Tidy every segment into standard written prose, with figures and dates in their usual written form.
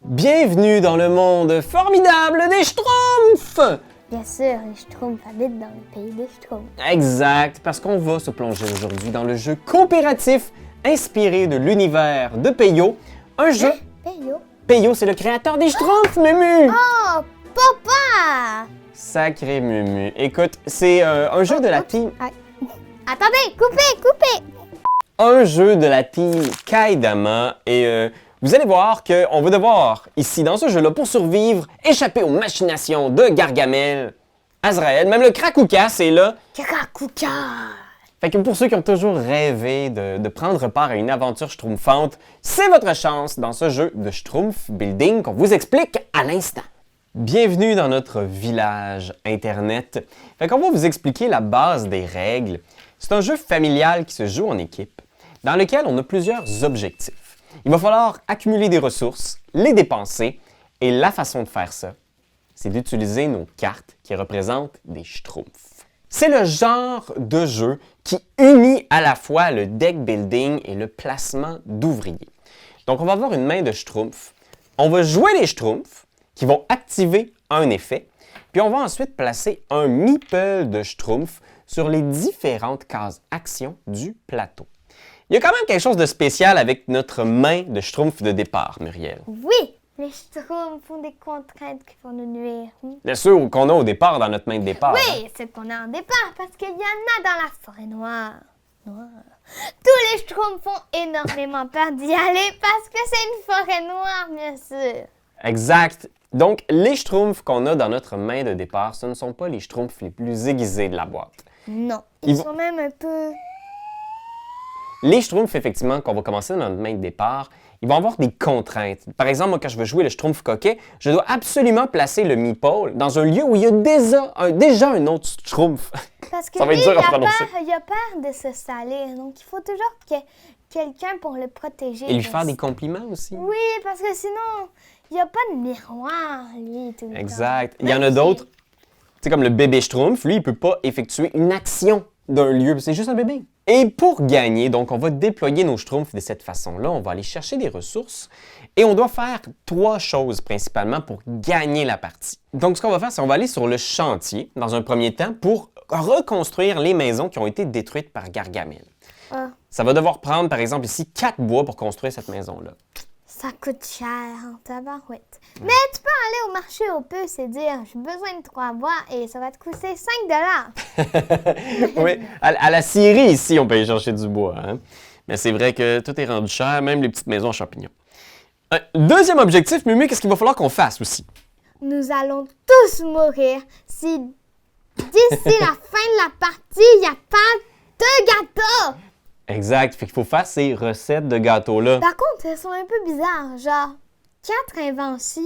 Bienvenue dans le monde formidable des Schtroumpfs! Bien sûr, les Schtroumpfs habitent dans le pays des Schtroumpfs. Exact, parce qu'on va se plonger aujourd'hui dans le jeu coopératif inspiré de l'univers de Peyo. Un jeu... Peyo? Peyo, c'est le créateur des Schtroumpfs, Mumu! Oh, papa! Sacré Mumu. Écoute, c'est un jeu de la team... Attendez, coupez! Un jeu de la team Kaidama et... vous allez voir qu'on va devoir, ici, dans ce jeu-là, pour survivre, échapper aux machinations de Gargamel, Azrael, même le Krakoukas est là. Krakoukas! Fait que pour ceux qui ont toujours rêvé de prendre part à une aventure schtroumpfante, c'est votre chance dans ce jeu de Schtroumpf Building qu'on vous explique à l'instant. Bienvenue dans notre village Internet. Fait qu'on va vous expliquer la base des règles. C'est un jeu familial qui se joue en équipe, dans lequel on a plusieurs objectifs. Il va falloir accumuler des ressources, les dépenser, et la façon de faire ça, c'est d'utiliser nos cartes qui représentent des schtroumpfs. C'est le genre de jeu qui unit à la fois le deck building et le placement d'ouvriers. Donc on va avoir une main de schtroumpfs, on va jouer les schtroumpfs qui vont activer un effet, puis on va ensuite placer un meeple de schtroumpfs sur les différentes cases actions du plateau. Il y a quand même quelque chose de spécial avec notre main de schtroumpf de départ, Muriel. Oui, les Schtroumpfs ont des contraintes qui vont nous nuire. Bien sûr qu'on a au départ dans notre main de départ. Oui, c'est qu'on a en départ parce qu'il y en a dans la forêt noire. Tous les Schtroumpfs ont énormément peur d'y aller parce que c'est une forêt noire, bien sûr. Exact. Donc, les schtroumpfs qu'on a dans notre main de départ, ce ne sont pas les schtroumpfs les plus aiguisés de la boîte. Non, ils sont même un peu... Les schtroumpfs, effectivement, qu'on va commencer dans notre main de départ, ils vont avoir des contraintes. Par exemple, moi, quand je veux jouer le schtroumpf coquet, je dois absolument placer le meeple dans un lieu où il y a déjà un autre schtroumpf. Parce que ça va être lui, dur à prononcer. Il a peur de se salir, donc il faut toujours qu'il y ait quelqu'un pour le protéger. Et lui faire des compliments aussi. Oui, parce que sinon, il n'y a pas de miroir, lui, tout le temps. Exact. Il y en a d'autres, tu sais, comme le bébé schtroumpf, lui, il ne peut pas effectuer une action d'un lieu, c'est juste un bébé. Et pour gagner, donc, on va déployer nos schtroumpfs de cette façon-là. On va aller chercher des ressources et on doit faire 3 choses principalement pour gagner la partie. Donc, ce qu'on va faire, c'est qu'on va aller sur le chantier dans un premier temps pour reconstruire les maisons qui ont été détruites par Gargamel. Ça va devoir prendre, par exemple, ici, 4 bois pour construire cette maison-là. Ça coûte cher en tabarouette. Mais tu peux aller au marché aux puces et dire « J'ai besoin de 3 bois et ça va te coûter 5 $. » Oui, à la scierie, ici, on peut y chercher du bois. Hein? Mais c'est vrai que tout est rendu cher, même les petites maisons en champignons. Deuxième objectif, Mumu, qu'est-ce qu'il va falloir qu'on fasse aussi? Nous allons tous mourir si d'ici la fin de la partie, il n'y a pas de gâteau. Exact, fait qu'il faut faire ces recettes de gâteaux-là. Par contre, elles sont un peu bizarres, genre 4 inventions.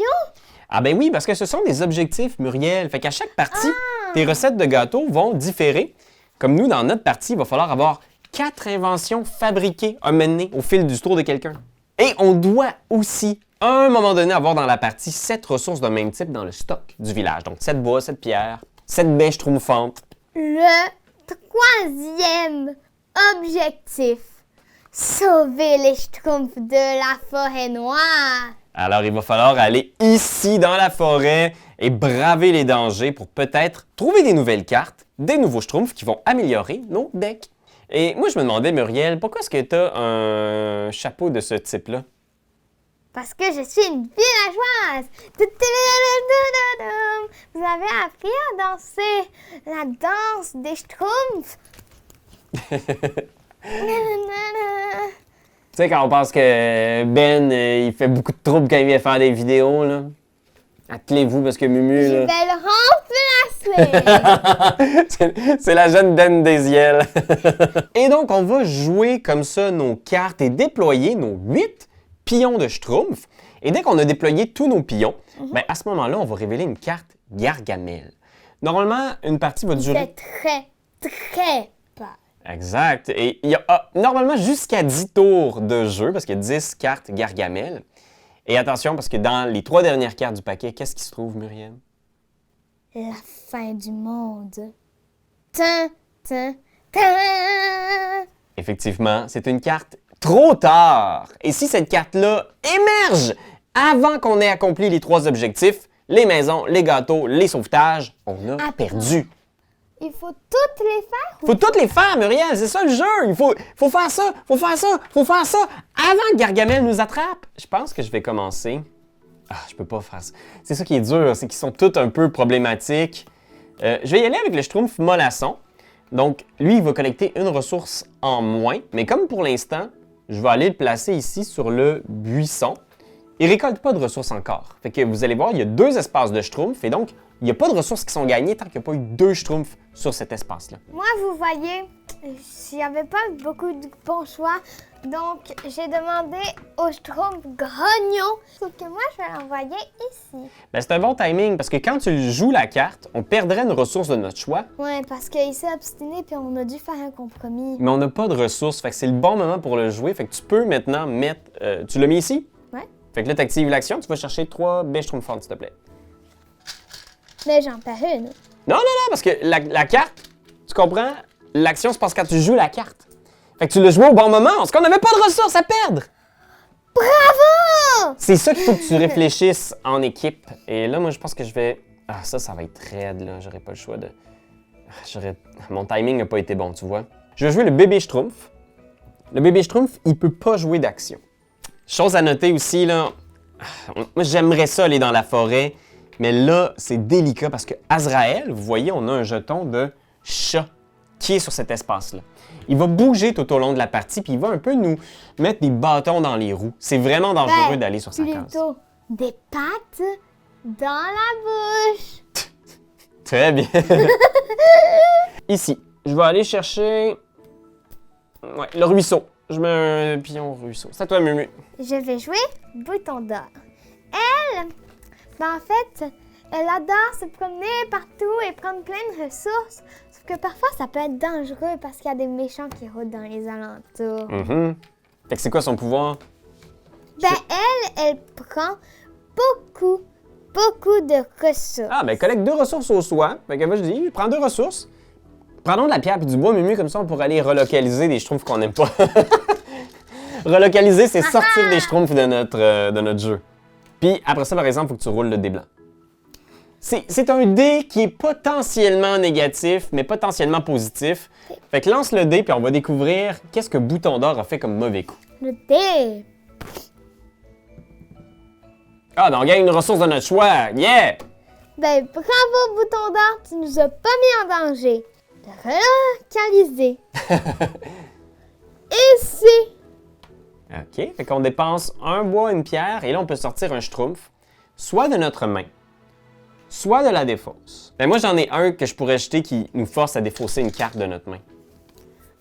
Ah ben oui, parce que ce sont des objectifs, Muriel. Fait qu'à chaque partie, tes recettes de gâteaux vont différer. Comme nous, dans notre partie, il va falloir avoir 4 inventions fabriquées un moment donné au fil du tour de quelqu'un. Et on doit aussi, à un moment donné, avoir dans la partie 7 ressources d'un même type dans le stock du village. Donc 7 bois, 7 pierres, 7 baies schtroumpfantes. Le troisième objectif, sauver les Schtroumpfs de la forêt noire. Alors, il va falloir aller ici dans la forêt et braver les dangers pour peut-être trouver des nouvelles cartes, des nouveaux Schtroumpfs qui vont améliorer nos decks. Et moi, je me demandais, Muriel, pourquoi est-ce que tu as un chapeau de ce type-là? Parce que je suis une villageoise. Vous avez appris à danser la danse des Schtroumpfs? Tu sais, quand on pense que Ben, il fait beaucoup de troubles quand il vient faire des vidéos, là. Attelez-vous parce que Mumu, Je là... vais le remplacer. c'est la jeune Ben Desiel. Et donc, on va jouer comme ça nos cartes et déployer nos 8 pions de Schtroumpf. Et dès qu'on a déployé tous nos pions, ben, à ce moment-là, on va révéler une carte Gargamel. Normalement, une partie va durer... C'est très peur. Exact. Et il y a normalement jusqu'à 10 tours de jeu, parce qu'il y a 10 cartes Gargamel. Et attention, parce que dans les 3 dernières cartes du paquet, qu'est-ce qui se trouve, Muriel? La fin du monde. Tin, tin, tin. Effectivement, c'est une carte trop tard. Et si cette carte-là émerge avant qu'on ait accompli les 3 objectifs, les maisons, les gâteaux, les sauvetages, on a Attends. perdu. Il faut toutes les faire? Faut toutes les faire, Muriel, c'est ça le jeu. Il faut faire ça, faut faire ça, faut faire ça avant que Gargamel nous attrape. Je pense que je vais commencer. Ah, je peux pas faire ça. C'est ça qui est dur, c'est qu'ils sont tous un peu problématiques. Je vais y aller avec le Schtroumpf mollasson. Donc, lui, il va collecter une ressource en moins, mais comme pour l'instant, je vais aller le placer ici sur le buisson. Il ne récolte pas de ressources encore. Fait que vous allez voir, il y a 2 espaces de Schtroumpf et donc, il n'y a pas de ressources qui sont gagnées tant qu'il n'y a pas eu 2 Schtroumpfs sur cet espace-là. Moi, vous voyez, il n'y avait pas beaucoup de bons choix. Donc, j'ai demandé au Schtroumpf grognon. Sauf que moi, je vais l'envoyer ici. Ben, c'est un bon timing parce que quand tu joues la carte, on perdrait une ressource de notre choix, Ouais, parce qu'il s'est obstiné puis on a dû faire un compromis. mais on n'a pas de ressources. Fait que c'est le bon moment pour le jouer. Fait que tu peux maintenant mettre. Tu l'as mis ici? Ouais. Fait que là, tu actives l'action. Tu vas chercher 3 bêches Schtroumpfantes, s'il te plaît. Mais j'en perds une. Non, parce que la carte, tu comprends? L'action se passe quand tu joues la carte. Fait que tu l'as joué au bon moment, parce qu'on n'avait pas de ressources à perdre. Bravo! C'est ça qu'il faut que tu réfléchisses en équipe. Et là, moi, je pense que je vais... Ah, ça va être raide, là. J'aurais pas le choix de... Mon timing n'a pas été bon, tu vois. Je vais jouer le bébé Schtroumpf. Le bébé Schtroumpf, il peut pas jouer d'action. Chose à noter aussi, là... Moi, j'aimerais ça aller dans la forêt, mais là, c'est délicat parce que Azraël, vous voyez, on a un jeton de chat qui est sur cet espace-là. Il va bouger tout au long de la partie, puis il va un peu nous mettre des bâtons dans les roues. C'est vraiment dangereux d'aller sur sa case. Plutôt des pattes dans la bouche. Très bien. Ici, je vais aller chercher ouais, le ruisseau. Je mets un pion ruisseau. C'est à toi, Mumu. Je vais jouer Bouton d'or. Elle, ben en fait, elle adore se promener partout et prendre plein de ressources. Sauf que parfois, ça peut être dangereux parce qu'il y a des méchants qui rôdent dans les alentours. Fait que c'est quoi son pouvoir? Ben elle prend beaucoup de ressources. Ah, ben collecte 2 ressources au soin. Fait que moi, je dis, prends 2 ressources. Prenons de la pierre et du bois, Mumu, comme ça, on pourrait aller relocaliser des Schtroumpfs qu'on n'aime pas. Relocaliser, c'est sortir des Schtroumpfs de notre jeu. Puis après ça, par exemple, il faut que tu roules le dé blanc. C'est un dé qui est potentiellement négatif, mais potentiellement positif. Fait que lance le dé, puis on va découvrir qu'est-ce que Bouton d'or a fait comme mauvais coup. Le dé. Ah, donc on gagne une ressource de notre choix. Yeah! Ben bravo Bouton d'or, tu nous as pas mis en danger. De relocaliser. Ici. OK, fait qu'on dépense un bois, une pierre, et là, on peut sortir un Schtroumpf, soit de notre main, soit de la défausse. Ben moi, j'en ai un que je pourrais jeter qui nous force à défausser une carte de notre main.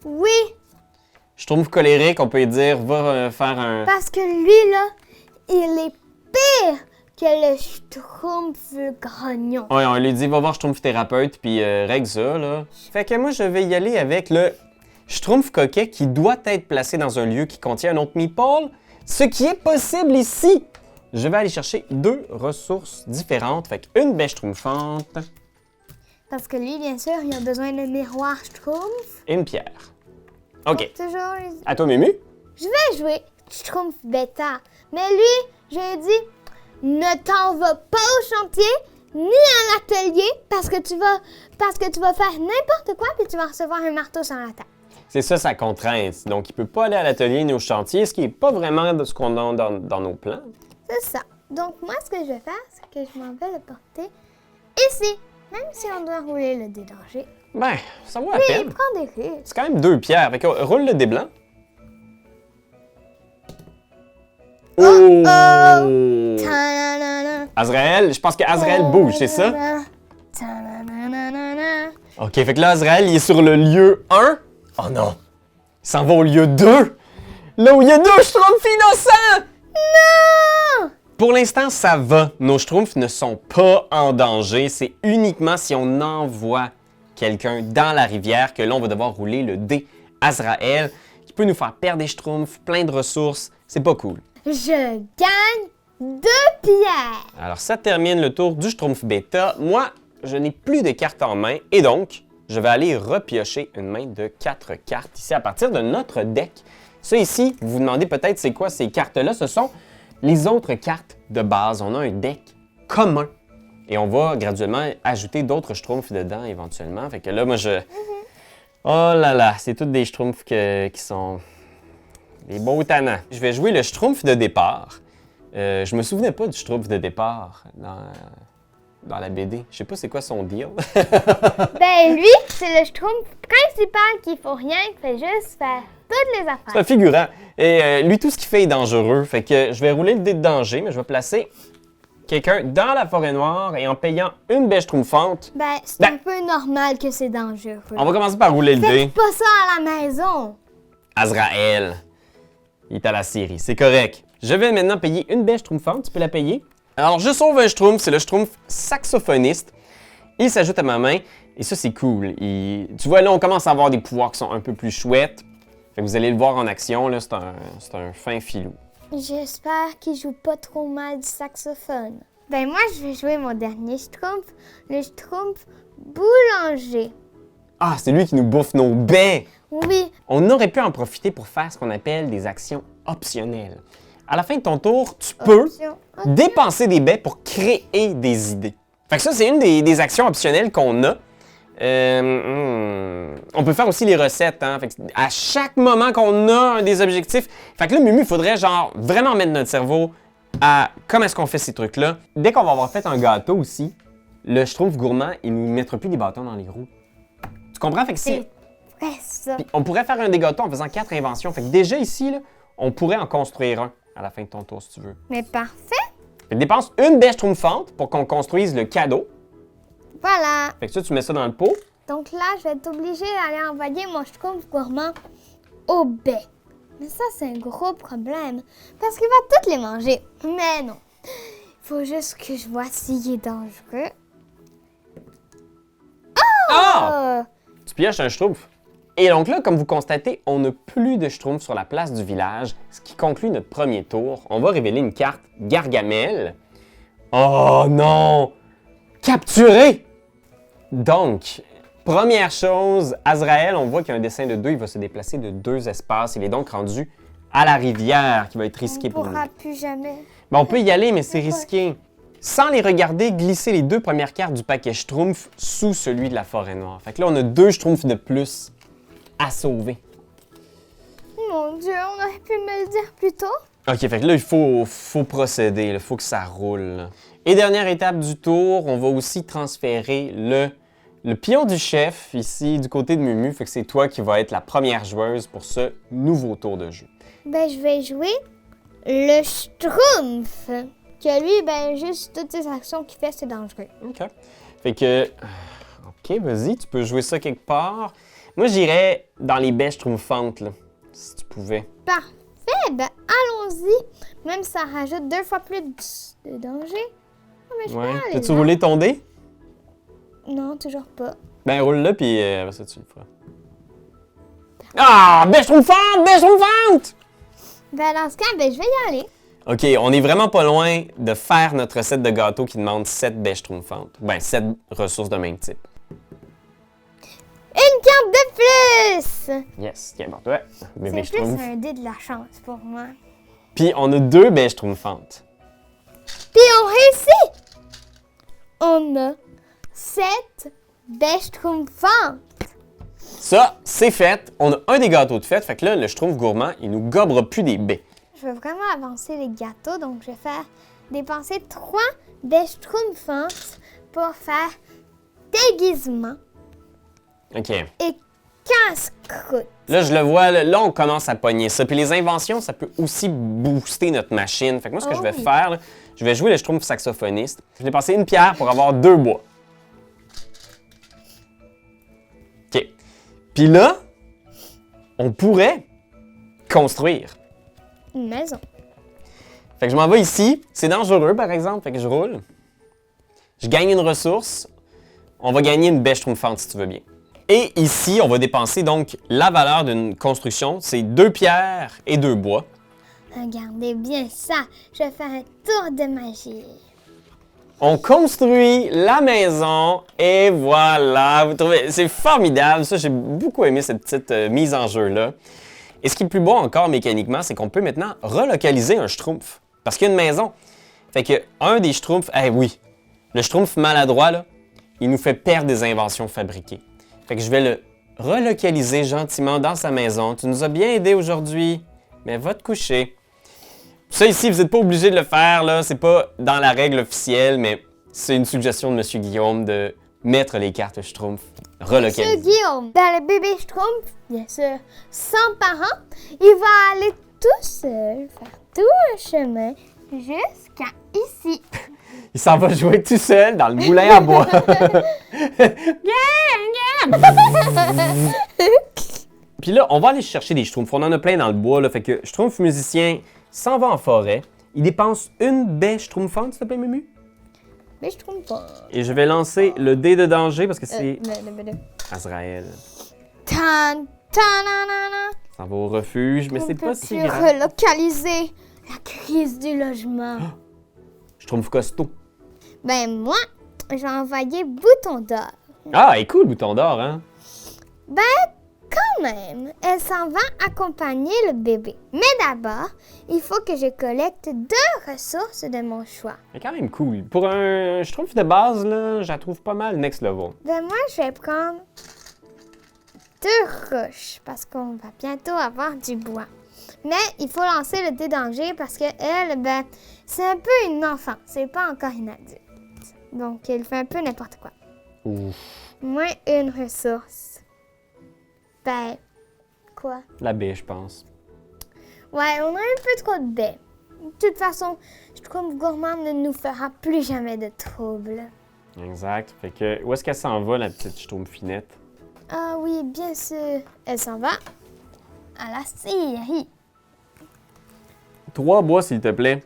Oui, Schtroumpf colérique, on peut dire, va faire un... parce que lui là, il est pire que le Schtroumpf grognon. Ouais, on lui dit, va voir Schtroumpf thérapeute, puis règle ça, là. Fait que moi, je vais y aller avec le Schtroumpf coquet qui doit être placé dans un lieu qui contient un autre meatball, ce qui est possible ici. Je vais aller chercher 2 ressources différentes, fait qu'une bêche schtroumpfante Parce que lui, bien sûr, il a besoin de miroir Schtroumpf. et une pierre. OK. Toujours les... À toi, Mumu. Je vais jouer Schtroumpf bêta. Mais lui, j'ai dit, ne t'en vas pas au chantier ni à l'atelier parce que tu vas faire n'importe quoi puis tu vas recevoir un marteau sur la tête. C'est ça sa contrainte. Donc, il peut pas aller à l'atelier ni au chantier, ce qui est pas vraiment de ce qu'on a dans nos plans. C'est ça. Donc moi, ce que je vais faire, c'est que je m'en vais le porter ici. Même si on doit rouler le dé danger. Ben, ça vaut la Oui, peine. prends des risques. C'est quand même 2 pierres. Fait que roule le dé blanc. Oh! Ta-na-na-na. Azraël, je pense que Azraël bouge, c'est ça? Ta-na-na-na-na-na. OK, fait que là, Azraël, il est sur le lieu 1. Oh non! Il s'en va au lieu 2. Là où il y a 2 Schtroumpfs innocents! Non! Pour l'instant, ça va. Nos Schtroumpfs ne sont pas en danger. C'est uniquement si on envoie quelqu'un dans la rivière que là, on va devoir rouler le dé Azraël, qui peut nous faire perdre des Schtroumpfs, plein de ressources. C'est pas cool. Je gagne 2 pierres. Alors, ça termine le tour du Schtroumpf bêta. Moi, je n'ai plus de cartes en main et donc, je vais aller repiocher une main de 4 cartes ici à partir de notre deck. Ça ici, vous vous demandez peut-être c'est quoi ces cartes-là? Ce sont les autres cartes de base, on a un deck commun. Et on va graduellement ajouter d'autres schtroumpfs dedans éventuellement. Fait que là, moi, oh là là, c'est tous des schtroumpfs qui sont des beaux tannants. Je vais jouer le schtroumpf de départ. Je me souvenais pas du schtroumpf de départ dans la BD. Je sais pas c'est quoi son deal. Ben lui, c'est le schtroumpf principal qui faut rien, qui fait juste faire toutes les affaires. C'est un figurant. Et lui, tout ce qu'il fait est dangereux. Fait que je vais rouler le dé de danger, mais je vais placer quelqu'un dans la forêt noire et en payant une bêche schtroumpfante. Ben, c'est un peu normal que c'est dangereux. On va commencer par rouler le dé. Faites pas ça à la maison. Azraël. Il est à la série. C'est correct. Je vais maintenant payer une bêche schtroumpfante. Tu peux la payer. Alors, je sauve un schtroumpf. C'est le schtroumpf saxophoniste. Il s'ajoute à ma main. Et ça, c'est cool. Tu vois, là, on commence à avoir des pouvoirs qui sont un peu plus chouettes. Fait que vous allez le voir en action. Là, c'est un fin filou. J'espère qu'il joue pas trop mal du saxophone. Ben moi, je vais jouer mon dernier schtroumpf, le schtroumpf boulanger. Ah, c'est lui qui nous bouffe nos baies! Oui. On aurait pu en profiter pour faire ce qu'on appelle des actions optionnelles. À la fin de ton tour, tu peux dépenser des baies pour créer des idées. Fait que ça, c'est une des actions optionnelles qu'on a. On peut faire aussi les recettes, hein? Fait que à chaque moment qu'on a un des objectifs, fait que là, Mumu, il faudrait genre vraiment mettre notre cerveau à comment est-ce qu'on fait ces trucs-là. Dès qu'on va avoir fait un gâteau aussi, le schtroumpf gourmand, il nous mettra plus des bâtons dans les roues. Tu comprends? Fait que si... C'est vrai, ça. Puis on pourrait faire un des gâteaux en faisant 4 inventions. Fait que déjà ici, là, on pourrait en construire un à la fin de ton tour, si tu veux. Mais parfait. Fait que dépense une bêche schtroumpfante pour qu'on construise le cadeau. Voilà. Fait que ça, tu mets ça dans le pot. Donc là, je vais être obligée d'aller envoyer mon schtroumpf gourmand au bec. Mais ça, c'est un gros problème. Parce qu'il va toutes les manger. Mais non. Il faut juste que je vois s'il est dangereux. Ah! Tu pioches un schtroumpf. Et donc là, comme vous constatez, on n'a plus de schtroumpf sur la place du village, ce qui conclut notre premier tour. On va révéler une carte Gargamel. Oh non! Capturé! Donc, première chose, Azraël, on voit qu'il y a un dessin de 2, il va se déplacer de 2 espaces. Il est donc rendu à la rivière, qui va être risqué pour On ne nous. pourra plus jamais. Ben, on peut y aller, mais c'est risqué. Sans les regarder, glisser les 2 premières cartes du paquet Schtroumpf sous celui de la forêt noire. Fait que là, on a 2 Schtroumpfs de plus à sauver. Mon Dieu, on aurait pu me le dire plus tôt. OK, fait que là, il faut procéder, il faut que ça roule. Là. Et dernière étape du tour, on va aussi transférer le pion du chef, ici, du côté de Mumu. Fait que c'est toi qui vas être la première joueuse pour ce nouveau tour de jeu. Ben, je vais jouer le Schtroumpf. Que lui, ben, juste toutes ces actions qu'il fait, c'est dangereux. OK. Fait que... OK, vas-y, tu peux jouer ça quelque part. Moi, j'irais dans les bêches schtroumpfantes, là, si tu pouvais. Parfait, ben, allons-y. Même si ça rajoute 2 fois plus de danger. Oh, mais je peux aller T'as-tu là. roulé ton dé? Non, toujours pas. Ben, roule-le, puis ça, tu le feras. Ah! Bêche schtroumpfante! Bêche schtroumpfante! Ben, dans ce cas, ben, je vais y aller. OK, on est vraiment pas loin de faire notre recette de gâteau qui demande 7 bêches schtroumpfantes. Ben, 7 ressources de même type. Une carte de plus! Yes, tiens, pour toi. Bébé C'est plus schtroumpf. un dé de la chance pour moi. Puis, on a 2 bêches schtroumpfantes. Puis on réussit! On a 7 bêches schtroumpfantes. Ça, c'est fait. On a un des gâteaux de fête. Fait que là, le schtroumpf gourmand, il nous gobera plus des baies. Je veux vraiment avancer les gâteaux, donc je vais faire dépenser 3 bêches schtroumpfantes pour faire déguisement OK. et casse-croûte. Là, je le vois, là, on commence à pogner ça. Puis les inventions, ça peut aussi booster notre machine. Fait que moi, ce que Oh je vais oui. faire, là, je vais jouer le schtroumpf saxophoniste. Je vais passer une pierre pour avoir 2 bois. OK. Puis là, on pourrait construire. Une maison. Fait que je m'en vais ici. C'est dangereux, par exemple. Fait que je roule. Je gagne une ressource. On va gagner une bêche schtroumpfante, si tu veux bien. Et ici, on va dépenser donc la valeur d'une construction. C'est 2 pierres et 2 bois. Regardez bien ça. Je vais faire un tour de magie. On construit la maison et voilà. Vous trouvez, c'est formidable. Ça, j'ai beaucoup aimé cette petite mise en jeu-là. Et ce qui est le plus beau encore mécaniquement, c'est qu'on peut maintenant relocaliser un schtroumpf. Parce qu'il y a une maison. Fait que un des schtroumpfs, oui, le schtroumpf maladroit, là, il nous fait perdre des inventions fabriquées. Fait que je vais le relocaliser gentiment dans sa maison. Tu nous as bien aidé aujourd'hui, mais va te coucher. Ça ici, vous n'êtes pas obligé de le faire, là. C'est pas dans la règle officielle, mais c'est une suggestion de M. Guillaume de mettre les cartes Schtroumpf relocalisées. Monsieur Guillaume, dans le bébé Schtroumpf, bien sûr, sans parents, il va aller tout seul, faire tout le chemin jusqu'à ici. Il s'en va jouer tout seul dans le moulin à bois. Puis là, on va aller chercher des Schtroumpfs. On en a plein dans le bois, là. Fait que Schtroumpf musicien s'en va en forêt. Il dépense une baie Schtroumpfante, s'il te plaît, Mumu? Mais je trouve pas. Et je vais lancer le dé de danger parce que c'est Le. Azraël. Tan, tananana. Ça va au refuge, mais c'est pas si On peut grave. plus relocaliser la crise du logement. Schtroumpf costaud. Ben moi, je vais envoyer Bouton d'or. Ah, elle est cool, Bouton d'or, hein? Ben, quand même, elle s'en va accompagner le bébé. Mais d'abord, il faut que je collecte 2 ressources de mon choix. Elle est quand même cool. Pour un Schtroumpf de base, là, je la trouve pas mal next level. Ben moi, je vais prendre 2 roches parce qu'on va bientôt avoir du bois. Mais il faut lancer le dé danger parce que elle, ben, c'est un peu une enfant. C'est pas encore une adulte. Donc, elle fait un peu n'importe quoi. Ouf. Moins une ressource. Ben, quoi? La baie, je pense. Ouais, on a un peu trop de baies. De toute façon, je trouve que Gourmand ne nous fera plus jamais de trouble. Exact. Fait que, où est-ce qu'elle s'en va, la petite Schtroumpfinette? Ah oui, bien sûr. Elle s'en va à la scierie. 3 bois, s'il te plaît.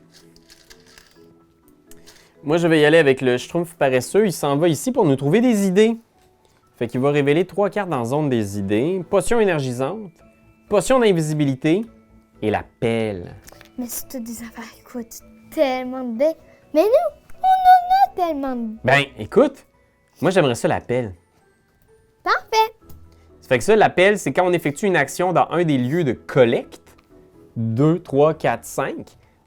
Moi, je vais y aller avec le Schtroumpf paresseux. Il s'en va ici pour nous trouver des idées. Fait qu'il va révéler 3 cartes dans zone des idées. Potion énergisante, potion d'invisibilité et la pelle. Mais c'est toutes des affaires qui coûtent tellement de baies. Mais nous, on en a tellement de baies. Ben, écoute, moi, j'aimerais ça la pelle. Parfait. Ça fait que ça, la pelle, c'est quand on effectue une action dans un des lieux de collecte. 2, 3, 4, 5.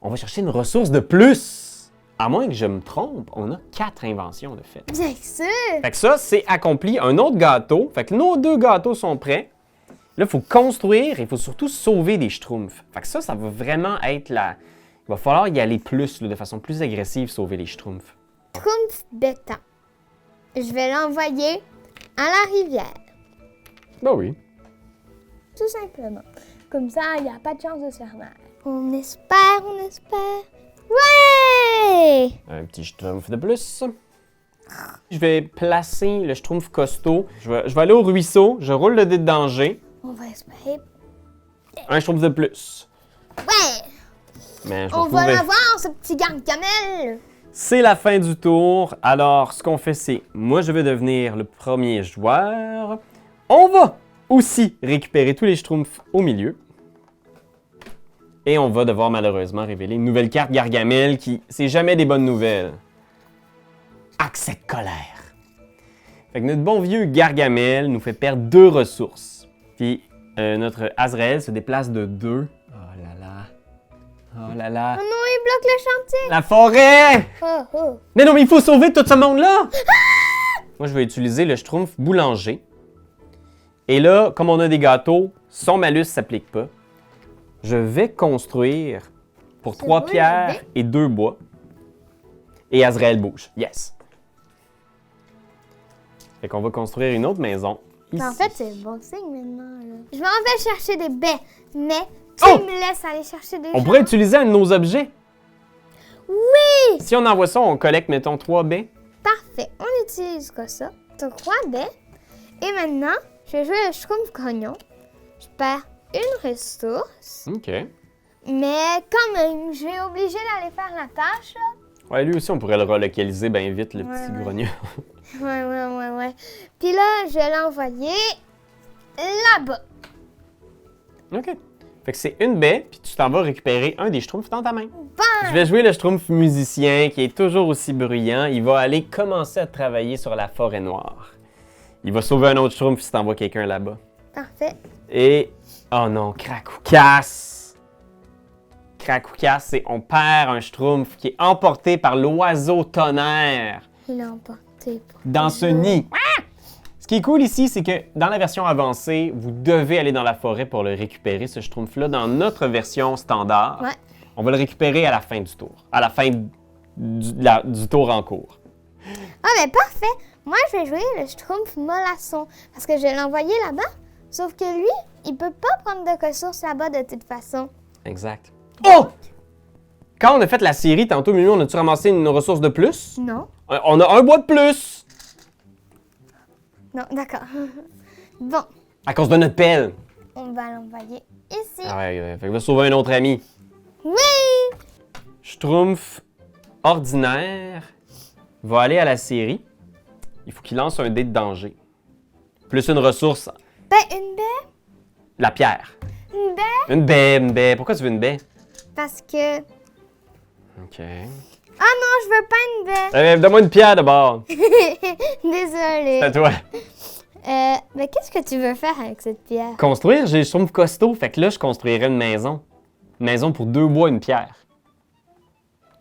On va chercher une ressource de plus. À moins que je me trompe, on a 4 inventions de fait. Bien sûr. Fait que ça, c'est accompli. Un autre gâteau. Fait que nos 2 gâteaux sont prêts. Là, il faut construire et il faut surtout sauver des Schtroumpfs. Fait que ça va vraiment être la... Il va falloir y aller plus, là, de façon plus agressive, sauver les Schtroumpfs. Schtroumpf bêta. Je vais l'envoyer à la rivière. Ben oui. Tout simplement. Comme ça, il n'y a pas de chance de se faire mal. On espère, on espère. Ouais! Un petit Schtroumpf de plus. Je vais placer le Schtroumpf costaud. Je vais aller au ruisseau. Je roule le dé de danger. On va espérer. Un Schtroumpf de plus. Ouais! Mais je On vais va trouver- l'avoir, ce petit Gargamel! C'est la fin du tour. Alors, ce qu'on fait, c'est... Moi, je vais devenir le premier joueur. On va aussi récupérer tous les Schtroumpfs au milieu. Et on va devoir malheureusement révéler une nouvelle carte Gargamel qui... C'est jamais des bonnes nouvelles. Accès de colère. Fait que notre bon vieux Gargamel nous fait perdre 2 ressources. Puis notre Azraël se déplace de 2. Oh là là. Oh là là. Oh non, il bloque le chantier! La forêt! Oh, oh. Mais non, mais il faut sauver tout ce monde-là! Moi, je vais utiliser le Schtroumpf boulanger. Et là, comme on a des gâteaux, son malus ne s'applique pas. Je vais construire pour C'est 3 vrai, pierres bien. et 2 bois. Et Azraël bouge. Yes! Fait qu'on va construire une autre maison. Mais en ici. fait, c'est bon signe maintenant. Là. Je m'en vais chercher des baies, mais tu Oh! me laisses aller chercher des On gens. pourrait utiliser un de nos objets. Oui! Si on envoie ça, on collecte, mettons, 3 baies. Parfait, on utilise quoi ça? 3 baies. Et maintenant, je vais jouer le Schtroumpf grognon. Je perds une ressource. OK. Mais quand même, je vais obligé d'aller faire la tâche. Là. Ouais, lui aussi, on pourrait le relocaliser bien vite, le Ouais, petit ouais. grognon. Ouais. Puis là, je vais l'envoyer là-bas. OK. Fait que c'est une baie, puis tu t'en vas récupérer un des Schtroumpfs dans ta main. Bam! Je vais jouer le Schtroumpf musicien qui est toujours aussi bruyant. Il va aller commencer à travailler sur la forêt noire. Il va sauver un autre Schtroumpf si t'envoies quelqu'un là-bas. Parfait. Et... Oh non, craque ou casse! Krakoukas, c'est on perd un Schtroumpf qui est emporté par l'oiseau tonnerre Il l'a emporté. dans ce nid. Ce qui est cool ici, c'est que dans la version avancée, vous devez aller dans la forêt pour le récupérer, ce Schtroumpf-là. Dans notre version standard, Ouais. on va le récupérer à la fin du tour, à la fin du tour en cours. Ah, mais parfait! Moi, je vais jouer le Schtroumpf mollasson parce que je vais l'envoyer là-bas. Sauf que lui, il peut pas prendre de ressources là-bas de toute façon. Exact. Oh! Quand on a fait la série, tantôt, Mimi, on a-tu ramassé une ressource de plus? Non? On a un bois de plus! Non, d'accord. Bon, À cause de notre pelle. on va l'envoyer ici. Ah ouais, fait que va sauver un autre ami. Oui! Schtroumpf ordinaire va aller à la série. Il faut qu'il lance un dé de danger. Plus une ressource, Ben, une baie? la pierre. Une baie? Une baie, une baie. Pourquoi tu veux une baie? Parce que... OK. Ah non, je veux pas une baie. Donne-moi une pierre d'abord. Désolée. C'est à toi. Mais qu'est-ce que tu veux faire avec cette pierre? Construire, j'ai Schtroumpf costaud. Fait que là, je construirais une maison. Une maison pour 2 bois, une pierre.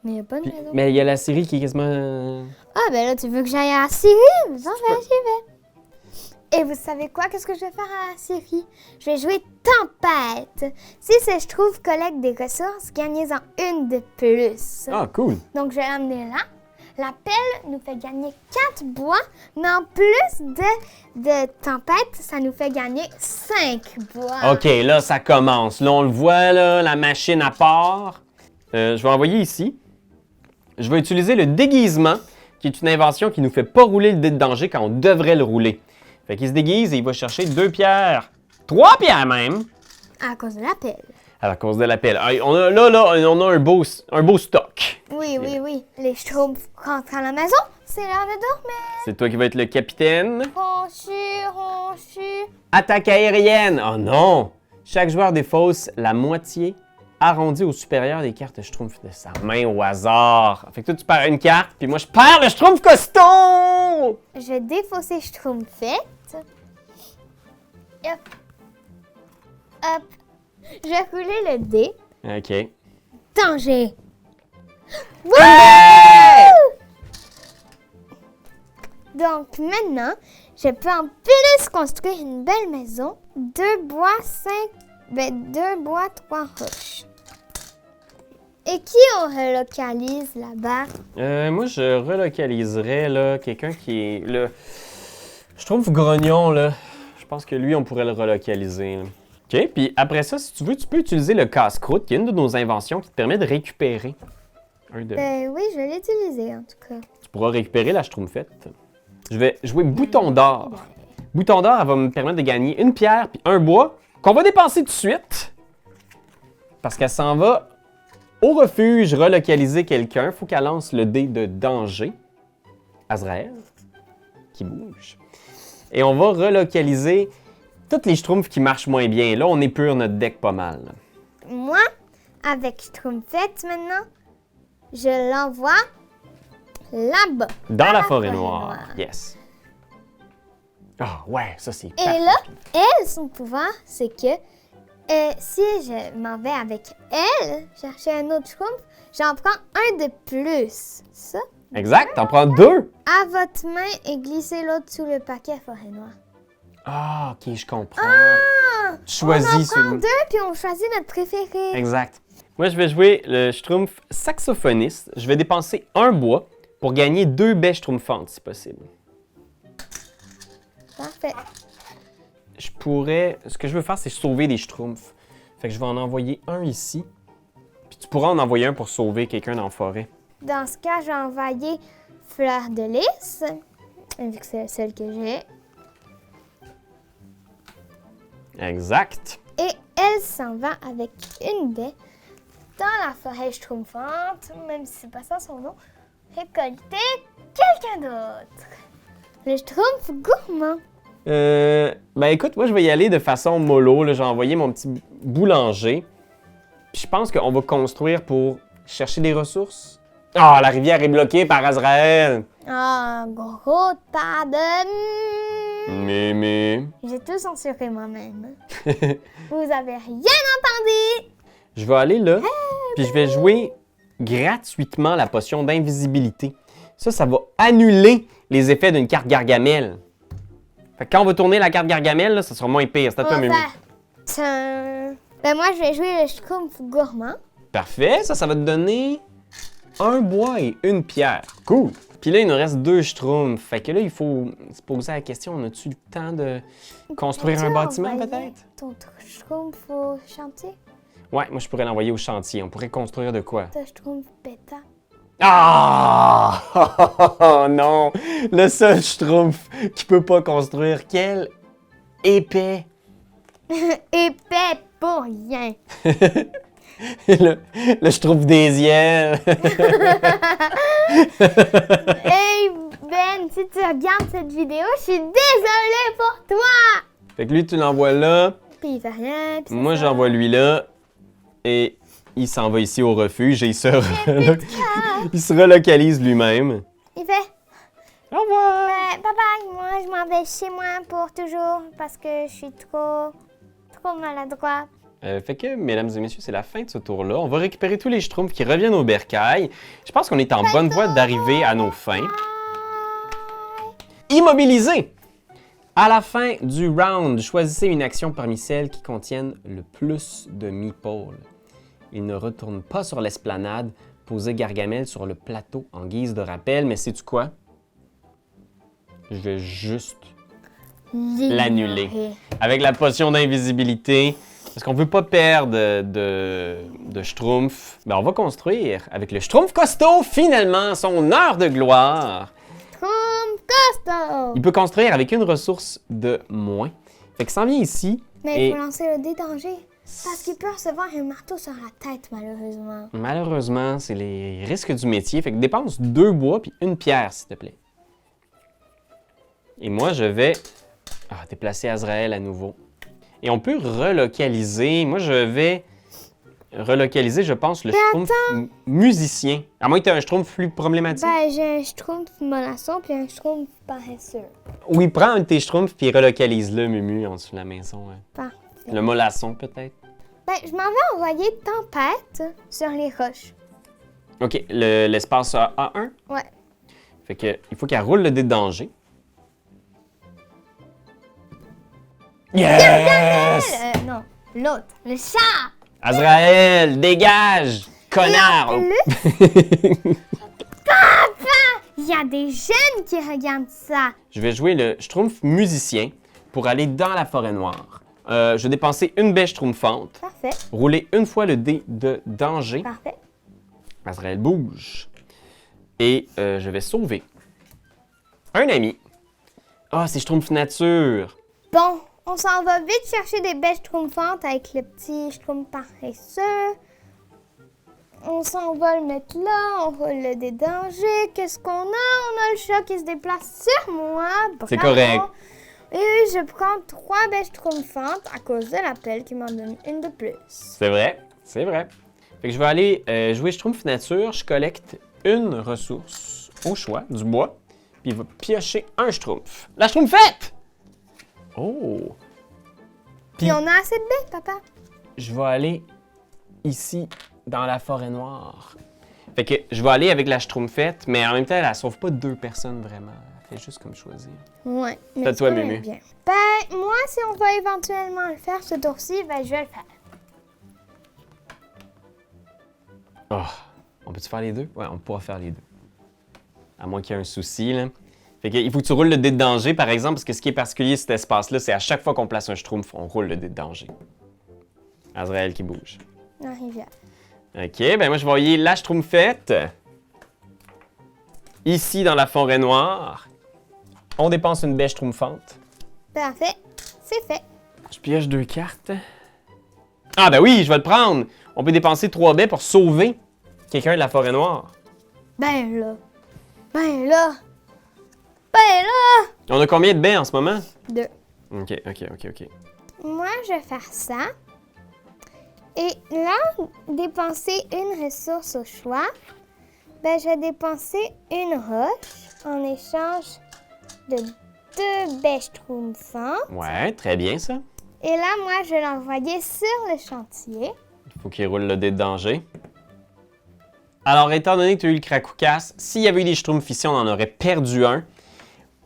Mais il n'y a pas de Puis- maison. mais il y a la série qui est quasiment... Ah, ben là, tu veux que j'aille à la Syrie? Non, j'y vais. Et vous savez quoi? Qu'est-ce que je vais faire à la Syrie? Je vais jouer Tempête. Si ce Schtroumpf collecte des ressources, gagnez-en une de plus. Ah, cool. Donc, je vais l'amener là. La pelle nous fait gagner 4 bois, mais en plus de Tempête, ça nous fait gagner 5 bois. OK, là, ça commence. Là, on le voit, là, la machine à part. Je vais envoyer ici. Je vais utiliser le déguisement, qui est une invention qui nous fait pas rouler le dé de danger quand on devrait le rouler. Fait qu'il se déguise et il va chercher 2 pierres. 3 pierres même, À cause de la pelle. à cause de la pelle. Ah, on a, on a un beau stock. Oui, oui, oui. Les Schtroumpfs rentrent à la maison. C'est l'heure de dormir. C'est toi qui vas être le capitaine. Ronchu. Attaque aérienne! Oh non! Chaque joueur défausse la moitié arrondie au supérieur des cartes Schtroumpf de sa main au hasard. Fait que toi, tu perds une carte, puis moi, je perds le Schtroumpf costaud! Je vais défausser Schtroumpfette. Hop. Hop. Je vais rouler le dé. OK. Danger. Hey! Donc maintenant, je peux en plus construire une belle maison. 2 bois, 3 roches. Et qui on relocalise là-bas? Moi, je relocaliserais là, quelqu'un qui est... Le... Schtroumpf grognon, là. Je pense que lui, on pourrait le relocaliser. Là. OK, puis après ça, si tu veux, tu peux utiliser le casse-croûte, qui est une de nos inventions qui te permet de récupérer. Oui, je vais l'utiliser en tout cas. Tu pourras récupérer la Schtroumpfette. Je vais jouer Bouton d'or. Bouton d'or, elle va me permettre de gagner une pierre puis un bois qu'on va dépenser tout de suite. Parce qu'elle s'en va au refuge relocaliser quelqu'un. Faut qu'elle lance le dé de danger. Azrael, qui bouge. Et on va relocaliser toutes les Schtroumpfs qui marchent moins bien. Là, on épure notre deck pas mal. Moi, avec Schtroumpfette maintenant, je l'envoie là-bas. Dans À la forêt noire. Yes. Ah ouais, ça c'est Et parfait. là, elle, son pouvoir, c'est que si je m'en vais avec elle, chercher un autre Schtroumpf, j'en prends un de plus. Ça, Exact, t'en prends 2. à votre main et glissez l'autre sous le paquet forêt noire. Ah, ok, je comprends. Ah! Tu choisis On en prend celui. 2 puis on choisit notre préféré. Exact. Moi, je vais jouer le Schtroumpf saxophoniste. Je vais dépenser un bois pour gagner 2 baies Schtroumpfantes, si possible. Parfait. Je pourrais... Ce que je veux faire, c'est sauver des Schtroumpfs. Fait que je vais en envoyer un ici. Puis tu pourras en envoyer un pour sauver quelqu'un dans la forêt. Dans ce cas, je vais envoyer Fleur de Lys, vu que c'est la seule que j'ai. Exact. Et elle s'en va avec une baie dans la forêt schtroumpfante, même si c'est pas ça son nom, récolter quelqu'un d'autre. Le Schtroumpf gourmand. Ben écoute, moi je vais y aller de façon mollo. Là. J'ai envoyé mon petit boulanger. Puis je pense qu'on va construire pour chercher des ressources. Ah, la rivière est bloquée par Azrael. Ah, gros tas de... Mais... J'ai tout censuré moi-même. Vous avez rien entendu. Je vais aller là. Hey, Puis je vais jouer gratuitement la potion d'invisibilité. Ça va annuler les effets d'une carte Gargamel. Fait que quand on va tourner la carte Gargamel, là, ça sera moins pire. C'est à toi, Mimi. Ben moi, je vais jouer le Schtroumpf gourmand. Parfait. Ça va te donner un bois et une pierre. Cool. Puis là, il nous reste 2 Schtroumpfs. Fait que là, il faut se poser la question, on a-tu le temps de construire un bâtiment, peut-être? Ton Schtroumpf au chantier? Ouais, moi, je pourrais l'envoyer au chantier. On pourrait construire de quoi? Ton Schtroumpf bêta. Ah! Oh non! Le seul Schtroumpf qui peut pas construire. Quel épais! Épais pour rien. le Schtroumpf des yeux. Hey Ben, si tu regardes cette vidéo, je suis désolée pour toi! Fait que lui, tu l'envoies là. Puis il fait rien. Puis Moi, j'envoie lui là. Et il s'en va ici au refuge et il se relocalise lui-même. Il fait... Au revoir! Bye bye, moi je m'en vais chez moi pour toujours parce que je suis trop maladroit. Fait que, mesdames et messieurs, c'est la fin de ce tour-là. On va récupérer tous les Schtroumpfs qui reviennent au bercail. Je pense qu'on est en bonne voie d'arriver à nos fins. Immobilisé! À la fin du round, choisissez une action parmi celles qui contiennent le plus de meeples. Il ne retourne pas sur l'esplanade, posez Gargamel sur le plateau en guise de rappel, mais sais-tu quoi? Je vais juste l'annuler. Avec la potion d'invisibilité, parce qu'on ne veut pas perdre de Schtroumpf, ben on va construire avec le Schtroumpf costaud, finalement, son heure de gloire. Schtroumpf costaud! Il peut construire avec une ressource de moins. Fait que s'en vient ici. Mais il faut lancer le dé danger. Parce qu'il peut recevoir un marteau sur la tête, malheureusement. Malheureusement, c'est les risques du métier. Fait que dépense 2 bois puis une pierre, s'il te plaît. Et moi, je vais déplacer Azraël à nouveau. Et on peut relocaliser. Moi, je vais relocaliser, je pense, le Schtroumpf musicien. À moins que tu aies un Schtroumpf plus problématique. Ben, j'ai un Schtroumpf mollasson puis un Schtroumpf paresseux. Oui, prends un de tes Schtroumpfs puis relocalise-le, Mumu, en dessous de la maison. Ouais. Parfait. Le mollasson, peut-être. Ben, je m'en vais envoyer Tempête sur les roches. OK, l'espace A1? Ouais. Fait que, il faut qu'elle roule le dé de danger. Yes! Non, l'autre, le chat! Azraël, dégage! Connard! Il y a des jeunes qui regardent ça. Je vais jouer le Schtroumpf musicien pour aller dans la forêt noire. Je vais dépenser une bêche schtroumpfante. Parfait. Rouler une fois le dé de danger. Parfait. Azraël bouge. Et je vais sauver un ami. Ah, c'est Schtroumpf nature. Bon, on s'en va vite chercher des bêches schtroumpfantes avec le petit Schtroumpf paresseux. On s'en va le mettre là, on roule le dé danger. Qu'est-ce qu'on a? On a le chat qui se déplace sur moi. Bravo. C'est correct. Et je prends 3 bêches schtroumpfantes à cause de l'appel qui m'en donne une de plus. C'est vrai, c'est vrai. Fait que je vais aller jouer Schtroumpf nature. Je collecte une ressource au choix, du bois. Puis il va piocher un Schtroumpf. La Schtroumpfette! Oh! Puis on a assez de baies, papa. Je vais aller ici, dans la forêt noire. Fait que je vais aller avec la Schtroumpfette, mais en même temps, elle ne sauve pas 2 personnes vraiment. Elle fait juste comme choisir. Ouais. C'est à toi, quand même Mumu. bien. Ben, moi, si on va éventuellement le faire ce tour-ci, ben, je vais le faire. Oh, on peut-tu faire les deux? Ouais, on pourra faire les deux. À moins qu'il y ait un souci, là. Fait que, il faut que tu roules le dé de danger, par exemple, parce que ce qui est particulier, cet espace-là, c'est à chaque fois qu'on place un Schtroumpf, on roule le dé de danger. Azraël qui bouge. La rivière. OK, ben moi, je vais envoyer la Schtroumpfette. Ici, dans la forêt noire. On dépense une bêche schtroumpfante. Parfait. C'est fait. Je pioche 2 cartes. Ah, ben oui, je vais le prendre. On peut dépenser 3 baies pour sauver quelqu'un de la forêt noire. Ben là. Ben là. Ben là. On a combien de baies en ce moment? 2. OK. Moi, je vais faire ça. Et là, dépenser une ressource au choix. Ben, je vais dépenser une roche en échange de 2 bêches schtroumpfantes. Ouais, très bien, ça. Et là, moi, je vais l'envoyer sur le chantier. Il faut qu'il roule le dé de danger. Alors, étant donné que tu as eu le Krakoukas, s'il y avait eu des Schtroumpfs ici, on en aurait perdu un.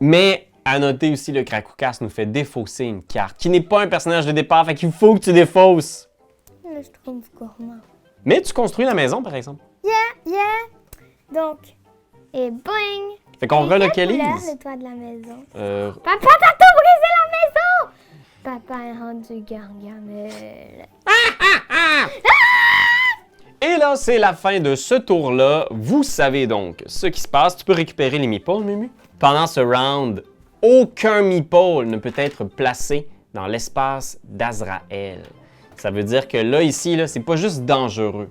Mais à noter aussi, le Krakoukas nous fait défausser une carte, qui n'est pas un personnage de départ, fait qu'il faut que tu défausses. Le Schtroumpf gourmand. Mais tu construis la maison, par exemple. Yeah! Donc, et boing! Fait qu'on Et quelle relocalise. couleur, le toit de la maison? Euh, Papa, t'as tout brisé la maison! Papa est rendu Gargamel. Et là, c'est la fin de ce tour-là. Vous savez donc ce qui se passe. Tu peux récupérer les meeples, Mumu. Pendant ce round, aucun meeple ne peut être placé dans l'espace d'Azraël. Ça veut dire que là, ici, là, c'est pas juste dangereux.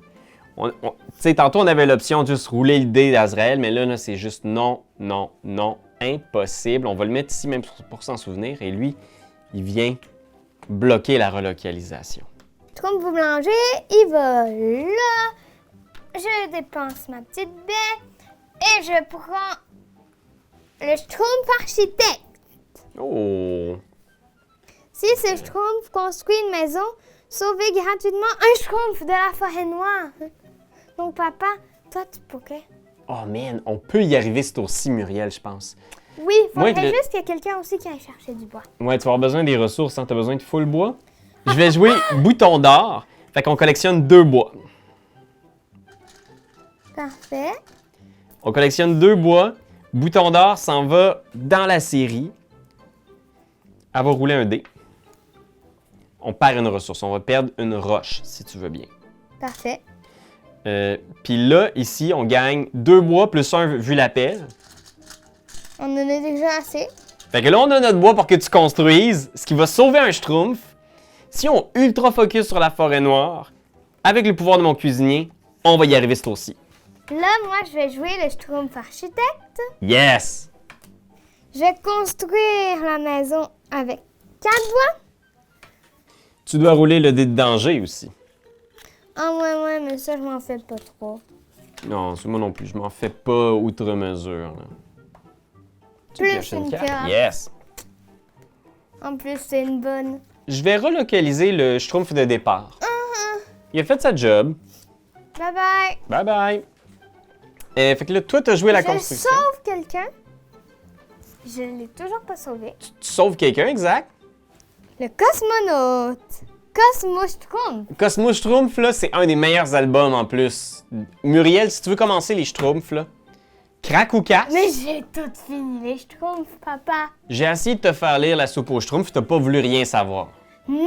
Tu sais, tantôt, on avait l'option de juste rouler le dé d'Azraël, mais là, c'est juste non, non, non, impossible. On va le mettre ici même pour s'en souvenir. Et lui, il vient bloquer la relocalisation. Schtroumpf boulanger, il va là. Je dépense ma petite baie et je prends le Schtroumpf architecte. Oh! Si ce Schtroumpf construit une maison, sauvez gratuitement un Schtroumpf de la forêt noire. Donc, papa, toi, tu pourrais. Oh man, on peut y arriver ce tour-ci, Muriel, je pense. Oui, il Moi, faudrait le- juste qu'il y ait quelqu'un aussi qui aille chercher du bois. Ouais, tu vas avoir besoin des ressources, hein? Tu as besoin de full bois. Je vais jouer bouton d'or. Fait qu'on collectionne 2 bois. Parfait. On collectionne 2 bois. Bouton d'or s'en va dans la série. Elle va rouler un dé. On perd une ressource. On va perdre une roche, si tu veux bien. Parfait. Puis là, ici, on gagne 2 bois plus 1 vu l'appel. On en a déjà assez. Fait que là, on a notre bois pour que tu construises, ce qui va sauver un Schtroumpf. Si on ultra focus sur la forêt noire, avec le pouvoir de mon cuisinier, on va y arriver ce tour-ci. Là, moi, je vais jouer le Schtroumpf architecte. Yes! Je vais construire la maison avec 4 bois. Tu dois rouler le dé de danger aussi. Ah ouais, mais ça, je m'en fais pas trop. Non, c'est moi non plus. Je m'en fais pas outre mesure. Là. Tu Plus pioches une carte. Yes! En plus, c'est une bonne. Je vais relocaliser le Schtroumpf de départ. Il a fait sa job. Bye bye. Bye bye! Fait que là, toi, t'as joué la Je construction. sauve quelqu'un. Je ne l'ai toujours pas sauvé. Tu sauves quelqu'un, exact? Le cosmonaute. Cosmo Schtroumpf. Cosmo Schtroumpf, là, c'est un des meilleurs albums en plus. Muriel, si tu veux commencer les Schtroumpfs, là, Krakoukas. Mais j'ai tout fini les Schtroumpfs, papa. J'ai essayé de te faire lire la soupe aux Schtroumpfs, t'as pas voulu rien savoir. Non,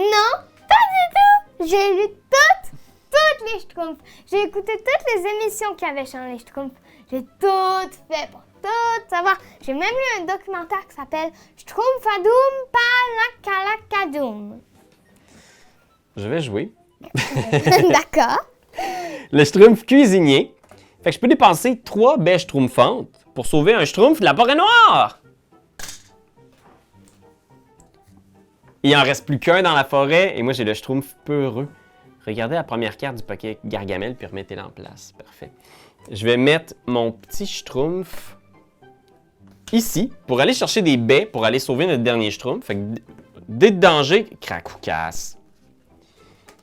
pas du tout. J'ai lu toutes les Schtroumpfs. J'ai écouté toutes les émissions qu'il y avait sur les Schtroumpfs. J'ai tout fait pour tout savoir. J'ai même lu un documentaire qui s'appelle Schtroumpfadoum Palakalacadoum. Je vais jouer. D'accord. Le Schtroumpf cuisinier. Fait que je peux dépenser 3 baies schtroumpfantes pour sauver un Schtroumpf de la forêt noire. Il en reste plus qu'un dans la forêt et moi j'ai le Schtroumpf peureux. Regardez la première carte du paquet Gargamel puis remettez-la en place. Parfait. Je vais mettre mon petit Schtroumpf ici pour aller chercher des baies pour aller sauver notre dernier Schtroumpf. Fait que dès de danger, Krakoukas.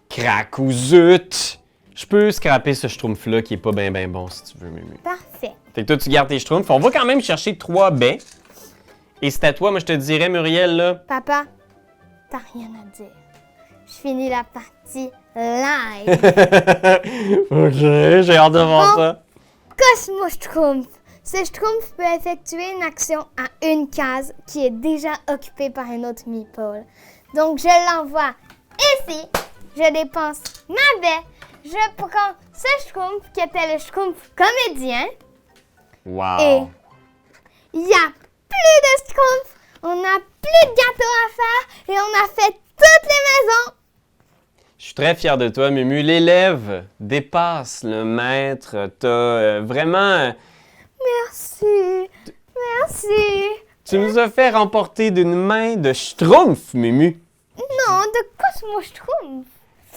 Krakouzut! Je peux scraper ce Schtroumpf-là qui est pas bien bon si tu veux, Mumu. Parfait. Fait que toi, tu gardes tes Schtroumpfs. On va quand même chercher 3 baies. Et c'est à toi, moi je te dirais, Muriel, là. Papa, t'as rien à dire. Je finis la partie live. Ok, j'ai hâte de voir ça. Cosmo Schtroumpf. Ce Schtroumpf peut effectuer une action à une case qui est déjà occupée par un autre meeple. Donc, je l'envoie ici. Je dépense ma baie. Je prends ce Schtroumpf qui était le Schtroumpf comédien. Wow. Et il n'y a plus de Schtroumpf. On n'a plus de gâteaux à faire. Et on a fait toutes les maisons. Je suis très fier de toi, Mumu. L'élève dépasse le maître. T'as vraiment... Merci. Merci. Tu nous as fait remporter d'une main de Schtroumpf, Mumu. Non, de Cosmo Schtroumpf.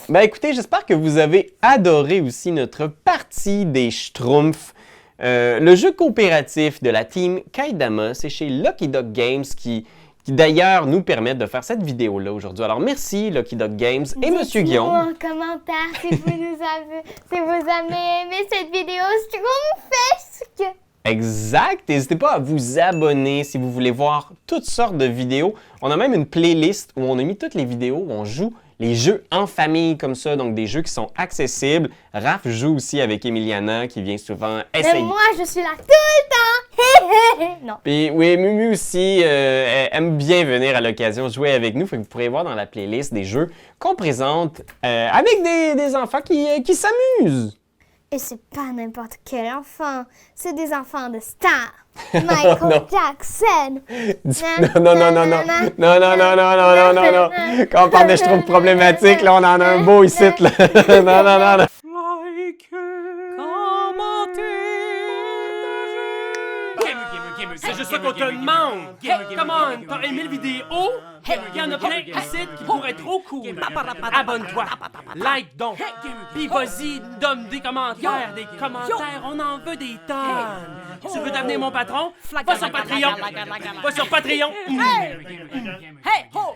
Ben écoutez, j'espère que vous avez adoré aussi notre partie des Schtroumpfs. Le jeu coopératif de la team Kaidama, c'est chez Lucky Duck Games qui qui d'ailleurs nous permettent de faire cette vidéo-là aujourd'hui. Alors merci Lucky Dog Games et Monsieur Guillaume. En commentaire si vous avez aimé cette vidéo Schtroumpfesque. Exact! N'hésitez pas à vous abonner si vous voulez voir toutes sortes de vidéos. On a même une playlist où on a mis toutes les vidéos où on joue les jeux en famille comme ça, donc des jeux qui sont accessibles. Raph joue aussi avec Emiliana qui vient souvent essayer. Mais moi, je suis là tout le temps! Non. Puis oui, Mumu aussi elle aime bien venir à l'occasion jouer avec nous. Fait que vous pourrez voir dans la playlist des jeux qu'on présente avec des enfants qui s'amusent. Et c'est pas n'importe quel enfant, c'est des enfants de stars. Michael Jackson. Non. Quand on parle de je trouve problématique, là, on en a un beau ici, là. Non. Like, commentez, c'est juste ça qu'on te demande. Hey, come on, t'as aimé la vidéo? Hey, y'en a plein ici qui pourraient être trop cool. Abonne-toi, like donc, pis vas-y, donne des commentaires, on en veut des tonnes. Tu veux devenir mon patron? Va sur Patreon. Va sur Patreon. Hey, ho!